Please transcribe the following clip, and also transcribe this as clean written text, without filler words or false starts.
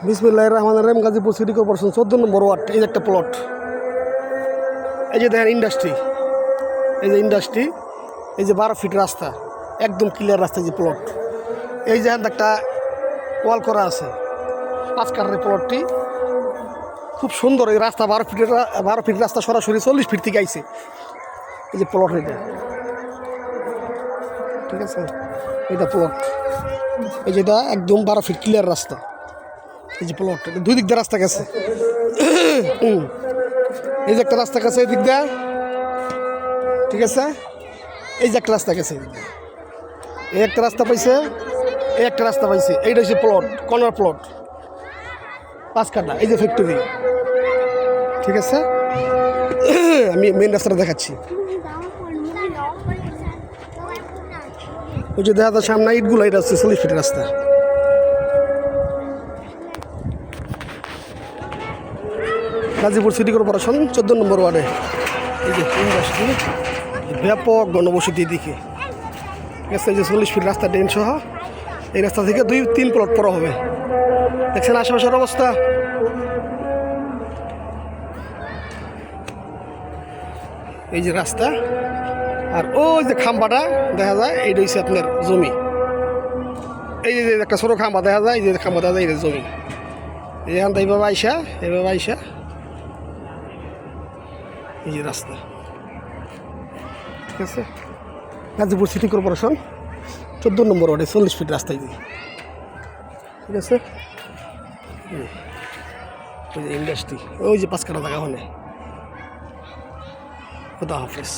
বিসমিল্লাহির রহমানির রহিম। Gazipur city corporation 14 নম্বর word. এই যে একটা প্লট, এই যে দেখেন ইন্ডাস্ট্রি, এই যে ইন্ডাস্ট্রি, এই যে 12 ফিট রাস্তা, একদম ক্লিয়ার রাস্তা। যে প্লট, এই যে একটা ওয়াল করা আছে 5 কাঠার প্লটটি, খুব সুন্দর। এই রাস্তা 12 ফিট রাস্তা সরাসরি 40 ফিট থেকে আইছে। এই যে প্লট, এটা ঠিক আছে, এটা প্লট। এই যেটা একদম 12 ফিট ক্লিয়ার রাস্তা। এই যে প্লট, দুই দিক দিয়ে রাস্তা গেছে। এই যে একটা রাস্তা গেছে এই দিক দিয়ে, ঠিক আছে। এই যে একটা রাস্তা গেছে, এই একটা রাস্তা পাইছে, এই একটা রাস্তা পাইছে। এইটা হচ্ছে প্লট, কর্নার প্লট 5 কাঠা। এই যে ফ্যাক্টরি, ঠিক আছে। আমি মেন রাস্তাটা দেখাচ্ছি। ওই যে দেখা যায় সামনে ইটগুলো, এটা হচ্ছে 40 ফিট রাস্তা। গাজীপুর সিটি কর্পোরেশন 14 নম্বর ওয়ার্ডে। এই যে ইন্ডাস্ট্রি, ব্যাপক গণবসতি দিকে, ঠিক আছে। এই যে 40 ফিট রাস্তা, ড্রেন সহ। এই রাস্তা থেকে 2-3 প্লট পড়া হবে। দেখছেন আশেপাশের অবস্থা। এই যে রাস্তা, আর ওই যে খাম্বাটা দেখা যায়, এইটা হচ্ছে আপনার জমি। এই যে একটা ছোটো খাম্বা দেখা যায়, এই যে খাম্বা দেখা যায়, এটা জমি। এখান থেকে এইভাবে আইসা, এইভাবে আইসা, এই যে রাস্তা, ঠিক আছে। গাজীপুর সিটি কর্পোরেশন 14 নম্বর ওয়ার্ডে 40 ফিট রাস্তায়, ঠিক আছে। ওই যে ইন্ডাস্ট্রি, ওই যে 5 কাঠা জায়গা হলে। খুদা হাফেজ।